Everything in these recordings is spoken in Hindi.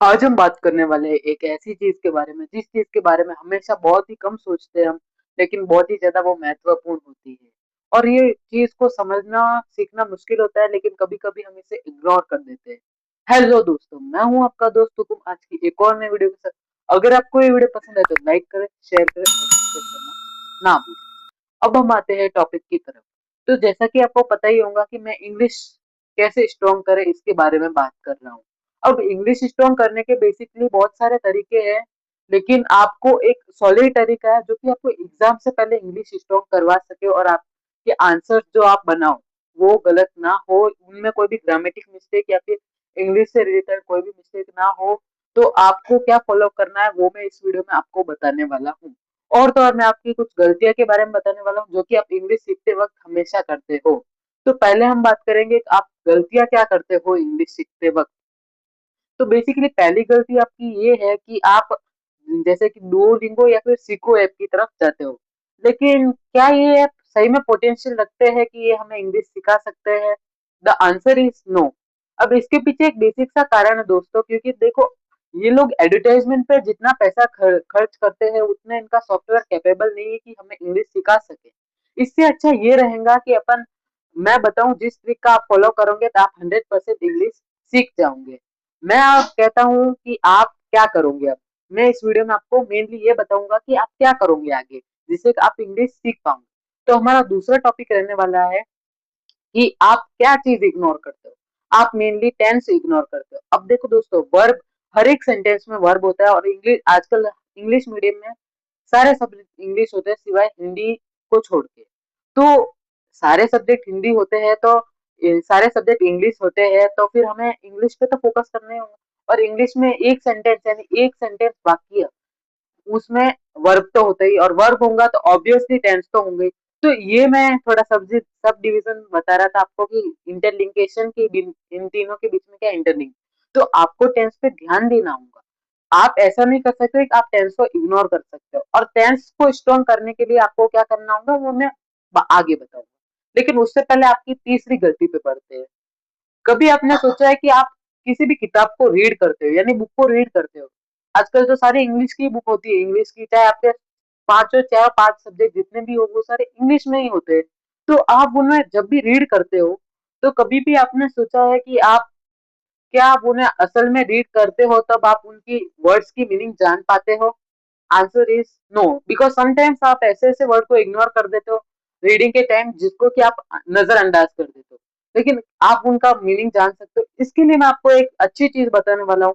आज हम बात करने वाले हैं एक ऐसी चीज के बारे में जिस चीज के बारे में हमेशा बहुत ही कम सोचते हैं हम, लेकिन बहुत ही ज्यादा वो महत्वपूर्ण होती है। और ये चीज को समझना सीखना मुश्किल होता है, लेकिन कभी कभी हम इसे इग्नोर कर देते हैं। हेलो दोस्तों, मैं हूं आपका दोस्त हुकुम आज की एक और नई वीडियो के साथ। अगर आपको ये वीडियो पसंद है तो लाइक करें, शेयर करें और सब्सक्राइब करना ना भूलें। अब हम आते हैं टॉपिक की तरफ। तो जैसा कि आपको पता ही होगा कि मैं इंग्लिश कैसे स्ट्रॉन्ग करें इसके बारे में बात कर रहा हूँ। अब इंग्लिश स्ट्रॉन्ग करने के बेसिकली बहुत सारे तरीके हैं, लेकिन आपको एक सॉलिड तरीका है जो कि आपको एग्जाम से पहले इंग्लिश स्ट्रॉन्ग करवा सके और आपके आंसर जो आप बनाओ वो गलत ना हो, उनमें कोई भी ग्रामेटिक मिस्टेक या फिर इंग्लिश से रिलेटेड कोई भी मिस्टेक ना हो। तो आपको क्या फॉलो करना है वो मैं इस वीडियो में आपको बताने वाला हूँ। और तो और मैं आपकी कुछ गलतियां के बारे में बताने वाला हूँ जो कि आप इंग्लिश सीखते वक्त हमेशा करते हो। तो पहले हम बात करेंगे कि आप गलतियां क्या करते हो इंग्लिश सीखते वक्त। तो बेसिकली पहली गलती आपकी ये है कि आप जैसे कि डुओलिंगो या फिर सीखो ऐप की तरफ जाते हो, लेकिन क्या ये ऐप सही में पोटेंशियल रखते हैं कि ये हमें इंग्लिश सिखा सकते हैं? The answer is no. अब इसके पीछे एक बेसिक सा कारण है दोस्तों, क्योंकि देखो ये लोग एडवर्टाइजमेंट पे जितना पैसा खर्च करते हैं उतने इनका सॉफ्टवेयर कैपेबल नहीं है कि हमें इंग्लिश सिखा सके। इससे अच्छा ये रहेगा कि अपन मैं बताऊं जिस ट्रिक का आप फॉलो करोगे तो आप 100% इंग्लिश सीख जाओगे। मैं आप कहता हूँ कि आप क्या करोगे अब। मैं इस वीडियो में आपको मेनली ये बताऊंगा कि आप क्या करोगे आगे जिससे कि आप इंग्लिश सीख पाओगे। तो हमारा दूसरा टॉपिक रहने वाला है कि आप क्या चीज इग्नोर करते हो। आप मेनली टेंस इग्नोर करते हो। अब देखो दोस्तों, वर्ब हर एक सेंटेंस में वर्ब होता है, और इंग्लिश आजकल इंग्लिश मीडियम में सारे सब्जेक्ट इंग्लिश होते हैं सिवाय हिंदी को छोड़ के। तो सारे सब्जेक्ट हिंदी होते हैं तो सारे सब्जेक्ट इंग्लिश होते हैं, तो फिर हमें इंग्लिश पे तो फोकस करना ही होगा। और इंग्लिश में एक सेंटेंस यानी एक सेंटेंस बाकी है, उसमें वर्ब तो होता ही, और वर्ब होगा तो ऑब्वियसली टेंस तो होंगे। तो ये मैं थोड़ा सब डिवीजन बता रहा था आपको कि इंटरलिंकेशन की इन तीनों के बीच में क्या इंटरलिंक। तो आपको टेंस पे ध्यान देना होगा। आप ऐसा नहीं कर सकते कि आप टेंस को इग्नोर कर सकते हो। और टेंस को स्ट्रॉन्ग करने के लिए आपको क्या करना होगा वो मैं आगे बताऊंगा। लेकिन उससे पहले आपकी तीसरी गलती पे बढ़ते हैं। कभी आपने सोचा है कि आप किसी भी किताब को रीड करते हो यानी बुक को रीड करते हो? आजकल तो सारी इंग्लिश की बुक होती है, इंग्लिश की, चाहे आपके पांचों चाहे पांच सब्जेक्ट जितने भी हो वो सारे इंग्लिश में ही होते हैं। तो आप उन्हें जब भी रीड करते हो तो कभी भी आपने सोचा है कि आप क्या आप उन्हें असल में रीड करते हो तब आप उनकी वर्ड्स की मीनिंग जान पाते हो? Answer is no, because sometimes आप ऐसे ऐसे वर्ड को इग्नोर कर देते हो रीडिंग के टाइम जिसको कि आप नजरअंदाज कर देते हो, लेकिन आप उनका मीनिंग जान सकते हो। इसके लिए मैं आपको एक अच्छी चीज बताने वाला हूँ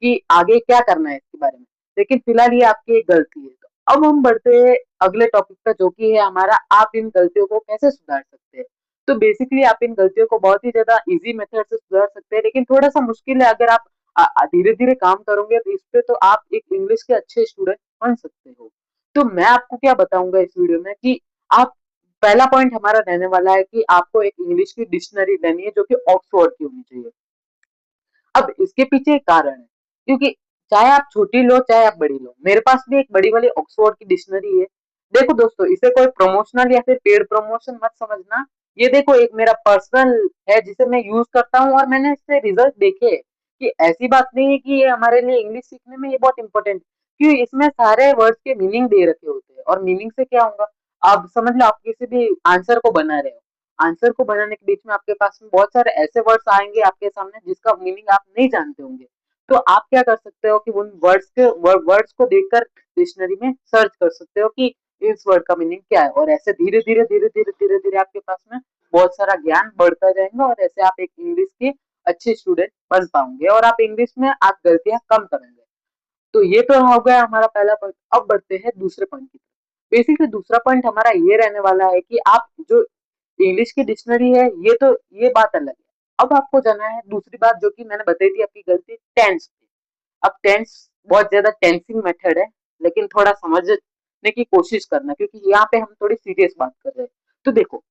कि आगे क्या करना है इसके बारे में। लेकिन फिलहाल ये आपकी एक गलती है। तो अब हम बढ़ते हैं अगले टॉपिक पर जो कि है हमारा आप इन गलतियों को कैसे सुधार सकते हैं। तो बेसिकली आप इन गलतियों को बहुत ही ज्यादा इजी मेथड से सुधार सकते हैं, लेकिन थोड़ा सा मुश्किल है। अगर आप धीरे धीरे काम करोगे तो इस पे तो आप एक इंग्लिश के अच्छे स्टूडेंट बन सकते हो। तो मैं आपको क्या बताऊंगा इस वीडियो में कि आप पहला पॉइंट हमारा रहने वाला है कि आपको एक इंग्लिश की डिक्शनरी लेनी है जो कि ऑक्सफोर्ड की होनी चाहिए। अब इसके पीछे एक कारण है, क्योंकि चाहे आप छोटी लो चाहे आप बड़ी लो, मेरे पास भी एक बड़ी वाली ऑक्सफोर्ड की डिक्शनरी है। देखो दोस्तों, इसे कोई प्रमोशनल या फिर पेड प्रमोशन मत समझना। ये देखो एक मेरा पर्सनल है जिसे मैं यूज करता हूँ, और मैंने इससे रिजल्ट देखे हैं कि ऐसी बात नहीं है कि ये हमारे लिए इंग्लिश सीखने में ये बहुत इंपॉर्टेंट, क्योंकि इसमें सारे वर्ड्स के मीनिंग दे रखे होते हैं। और मीनिंग से क्या होगा, आप समझ लो आप किसी भी आंसर को बना रहे हो, आंसर को बनाने के बीच में आपके पास में बहुत सारे ऐसे वर्ड्स आएंगे आपके सामने जिसका मीनिंग आप नहीं जानते होंगे। तो आप क्या कर सकते हो कि उन वर्ड्स को देखकर डिक्शनरी में सर्च कर सकते हो कि इस वर्ड का मीनिंग क्या है, और ऐसे धीरे धीरे आपके पास में बहुत सारा ज्ञान बढ़ता जाएगा, और ऐसे आप एक इंग्लिश के अच्छे स्टूडेंट बन पाओगे और आप इंग्लिश में आप गलतियां कम करेंगे। तो ये तो हो गया हमारा पहला पॉइंट। अब बढ़ते हैं दूसरे पॉइंट की तरफ। बेसिकली दूसरा पॉइंट हमारा ये रहने वाला है कि आप जो इंग्लिश की डिक्शनरी है ये बात अलग है। अब आपको जाना है दूसरी बात जो कि मैंने बताई थी आपकी गलती, टेंस पे। अब टेंस बहुत ज्यादा टेंसिंग मेथड है, लेकिन थोड़ा समझने की कोशिश करना, क्योंकि यहाँ पे हम थोड़ी सीरियस बात कर रहे हैं। तो देखो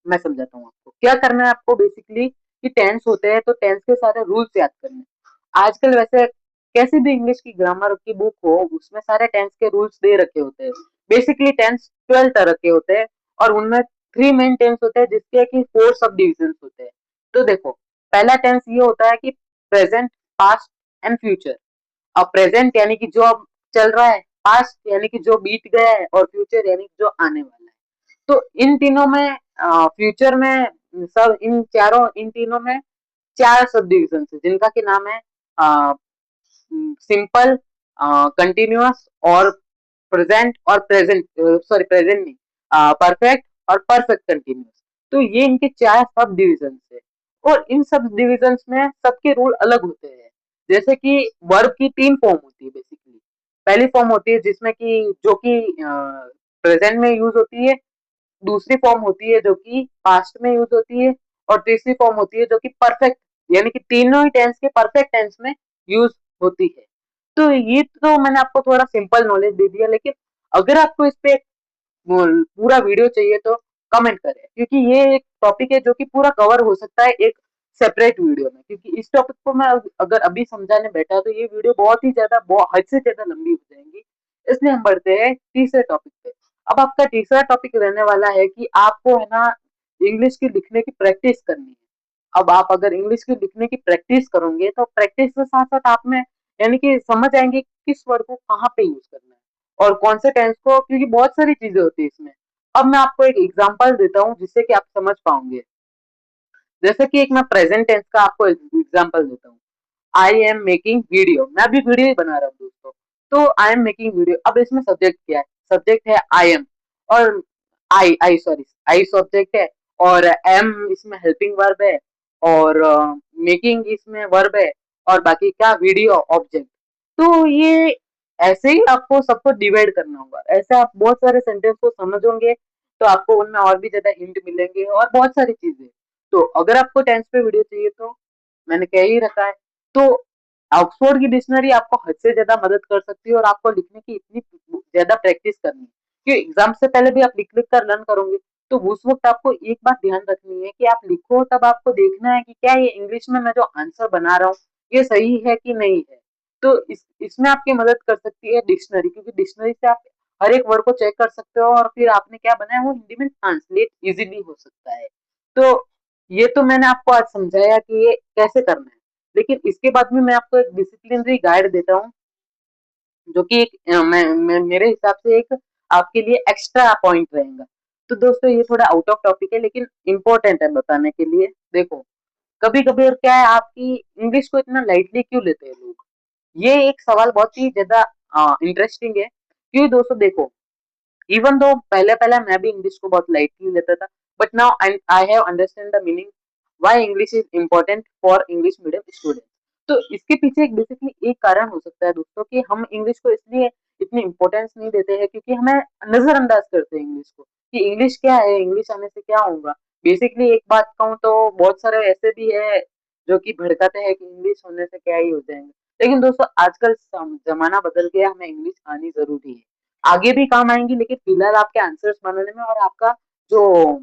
मैं समझाता हूँ आपको क्या करना है। आपको बेसिकली कि टेंस होते हैं तो टेंस के सारे रूल्स याद करने हैं। आजकल वैसे कैसी भी इंग्लिश की ग्रामर की बुक हो उसमें सारे टेंस के रूल्स दे रखे होते हैं। बेसिकली टेंस 12 तरह के होते हैं, और उनमें 3 मेन टेंस होते हैं जिसके कि 4 सब डिविजन होते हैं। तो देखो पहला टेंस ये होता है कि प्रेजेंट, पास्ट, एंड फ्यूचर। अब प्रेजेंट यानी कि जो अब चल रहा है, पास्ट यानी कि जो बीत गया है, और फ्यूचर यानी कि जो आने वाला है। तो इन तीनों में फ्यूचर में सब इन तीनों में 4 सब डिविजन है, जिनका के नाम है सिंपल, कंटिन्यूअस और प्रेजेंट और प्रेजेंट, सॉरी प्रेजेंट नहीं, परफेक्ट और परफेक्ट कंटिन्यूअस। तो ये इनके 4 सब डिविजन है, और इन सब डिविजन्स में सबके रूल अलग होते हैं। जैसे कि वर्ब की 3 फॉर्म होती है बेसिकली। पहली फॉर्म होती है जिसमें कि जो कि प्रेजेंट में यूज होती है, दूसरी फॉर्म होती है जो कि पास्ट में यूज होती है, और तीसरी फॉर्म होती है जो कि परफेक्ट यानी कि तीनों ही टेंस के परफेक्ट टेंस में यूज होती है। तो ये तो मैंने आपको थोड़ा सिंपल नॉलेज दे दिया, लेकिन अगर आपको इस पे पूरा वीडियो चाहिए तो कमेंट करें, क्योंकि ये एक टॉपिक है जो कि पूरा कवर हो सकता है एक सेपरेट वीडियो में, क्योंकि इस टॉपिक को मैं अगर अभी समझाने बैठा तो ये वीडियो बहुत ही ज्यादा हद से ज्यादा लंबी हो जाएगी। इसलिए हम बढ़ते हैं तीसरे टॉपिक पे। अब आपका तीसरा टॉपिक रहने वाला है कि आपको है ना इंग्लिश की लिखने की प्रैक्टिस करनी है। अब आप अगर इंग्लिश की लिखने की प्रैक्टिस करोगे तो प्रैक्टिस के साथ साथ आप में यानी कि समझ आएंगे किस वर्ड को कहाँ पे यूज करना है और कौन से टेंस को, क्योंकि बहुत सारी चीजें होती है इसमें। अब मैं आपको एक एग्जांपल देता हूँ जिससे कि आप समझ पाओगे। जैसे कि एक मैं प्रेजेंट टेंस का आपको एग्जांपल देता हूँ। आई एम मेकिंग वीडियो, मैं अभी वीडियो ही बना रहा हूँ दोस्तों। तो आई एम मेकिंग वीडियो, अब इसमें सब्जेक्ट क्या है? सब्जेक्ट है आई एम, और आई सब्जेक्ट है, और एम इसमें हेल्पिंग वर्ब है, और मेकिंग इसमें वर्ब है, और बाकी क्या वीडियो ऑब्जेक्ट। तो ये ऐसे ही आपको सबको डिवाइड करना होगा। ऐसे आप बहुत सारे सेंटेंस को समझोगे तो आपको उनमें और भी ज्यादा हिंट मिलेंगे और बहुत सारी चीजें। तो अगर आपको टेंस पे वीडियो चाहिए तो मैंने कह ही रखा है। तो ऑक्सफोर्ड की डिक्शनरी आपको हद से ज्यादा मदद कर सकती है, और आपको लिखने की इतनी ज्यादा प्रैक्टिस करनी है कि एग्जाम से पहले भी आप लिख लिख कर लर्न करोगे। तो उस वक्त आपको एक बात ध्यान रखनी है कि आप लिखो तब आपको देखना है कि क्या ये इंग्लिश में मैं जो आंसर बना रहा हूँ ये सही है कि नहीं है। तो इसमें आपकी मदद कर सकती है डिक्शनरी, क्योंकि डिक्शनरी से आप हर एक वर्ड को चेक कर सकते हो और फिर आपने क्या बनाया वो हिंदी में ट्रांसलेट इजीली हो सकता है। तो ये तो मैंने आपको आज समझाया कि ये कैसे करना है, लेकिन इसके बाद में मैं आपको एक डिसिप्लिनरी गाइड देता हूँ जो कि एक मेरे हिसाब से एक आपके लिए एक्स्ट्रा पॉइंट रहेगा। तो दोस्तों ये थोड़ा आउट ऑफ टॉपिक है लेकिन इम्पोर्टेंट है बताने के लिए। देखो, कभी कभी और क्या है, आपकी इंग्लिश को इतना लाइटली क्यों लेते हैं लोग? ये एक सवाल बहुत ही ज्यादा इंटरेस्टिंग है। क्यों दोस्तों? देखो, इवन दो पहले पहले मैं भी इंग्लिश को बहुत लाइटली लेता था, but now I have understand the meaning why English is important for English medium student. तो इसके पीछे एक बेसिकली एक कारण हो सकता है दोस्तों कि हम इंग्लिश को इसलिए इतनी इम्पोर्टेंस नहीं देते हैं क्योंकि हमें नजरअंदाज करते हैं इंग्लिश को, कि इंग्लिश क्या है, इंग्लिश आने से क्या होगा। बेसिकली एक बात कहूँ तो बहुत सारे ऐसे भी है जो कि भड़काते हैं कि इंग्लिश होने से क्या ही हो जाएंगे। लेकिन दोस्तों आजकल जमाना बदल गया, हमें इंग्लिश आनी जरूरी है। आगे भी काम आएंगी, लेकिन फिलहाल आपके आंसर्स बनाने में और आपका जो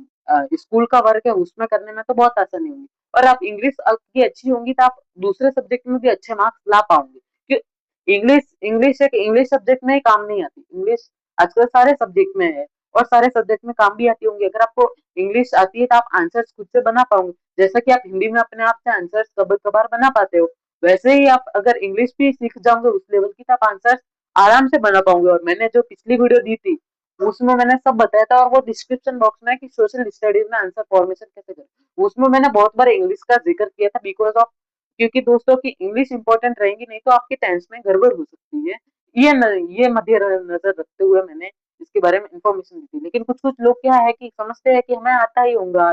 स्कूल का वर्क है उसमें करने में तो बहुत आसानी होगी। और आप इंग्लिश आपकी अच्छी होंगी तो आप दूसरे सब्जेक्ट में भी अच्छे मार्क्स ला पाओगे। क्यों? इंग्लिश इंग्लिश एक इंग्लिश सब्जेक्ट में ही काम नहीं आती, इंग्लिश आजकल सारे सब्जेक्ट में है, और सारे सब्जेक्ट में काम भी आती होंगी। अगर आपको इंग्लिश आती है तो आप आंसर्स खुद से बना पाओगे, जैसा कि आप हिंदी में अपने आप से आंसर्स कभी कभार बना पाते हो। वैसे ही आप अगर इंग्लिश भी सीख जाओगे उस लेवल की तो आप आंसर्स आराम से बना पाऊंगे। और मैंने जो पिछली वीडियो दी थी उसमें मैंने सब बताया था, और वो डिस्क्रिप्शन बॉक्स में कि सोशल स्टडीज में आंसर फॉर्मेशन कैसे करें, उसमें मैंने बहुत बार इंग्लिश का जिक्र किया था, बिकॉज ऑफ क्योंकि दोस्तों की इंग्लिश इंपॉर्टेंट रहेगी, नहीं तो आपके टेंस में गड़बड़ हो सकती है। ये मध्य नजर रखते हुए मैंने इसके बारे में इंफॉर्मेशन दी थी। लेकिन कुछ कुछ लोग क्या है कि समझते हैं कि हमें आता ही होगा,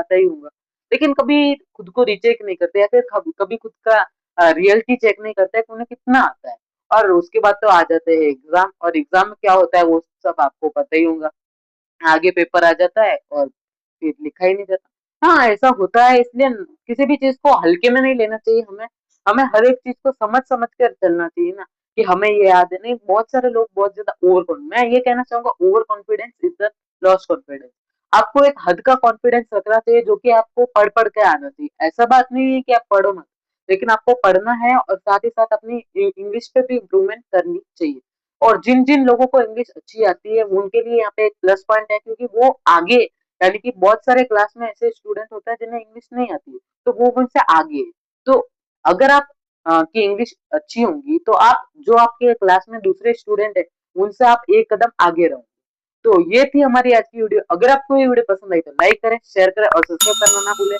लेकिन कभी खुद को रीचेक नहीं करते, या फिर कभी खुद का रियलिटी चेक नहीं करते कि उन्हें कितना आता है। और उसके बाद तो आ जाते हैं एग्जाम, और एग्जाम में क्या होता है वो सब आपको पता ही होगा। आगे पेपर आ जाता है और फिर लिखा ही नहीं जाता। हाँ, ऐसा होता है, इसलिए किसी भी चीज को हल्के में नहीं लेना चाहिए। हमें हमें हर एक चीज को समझ समझ कर चलना चाहिए ना, कि हमें ये याद है। नहीं, बहुत सारे लोग बहुत ज्यादा मैं ये कहना चाहूंगा, over confidence is the loss confidence. आपको एक हद का कॉन्फिडेंस रखना चाहिए जो कि आपको पढ़ पढ़ के आना चाहिए। ऐसा बात नहीं है कि आप पढ़ो मत, लेकिन आपको पढ़ना है और साथ ही साथ अपनी इंग्लिश पे भी इम्प्रूवमेंट करनी चाहिए। और जिन जिन लोगों को इंग्लिश अच्छी आती है उनके लिए यहाँ पे एक प्लस पॉइंट है, क्योंकि वो आगे यानी कि बहुत सारे क्लास में ऐसे स्टूडेंट होते हैं जिन्हें इंग्लिश नहीं आती है, तो वो उनसे आगे है। तो अगर आप की इंग्लिश अच्छी होंगी, तो आप जो आपके क्लास में दूसरे स्टूडेंट हैं, उनसे आप एक कदम आगे रहोगे। तो ये थी हमारी आज की वीडियो। अगर आपको ये वीडियो पसंद आई तो लाइक करें, शेयर करें और सब्सक्राइब करना ना भूलें।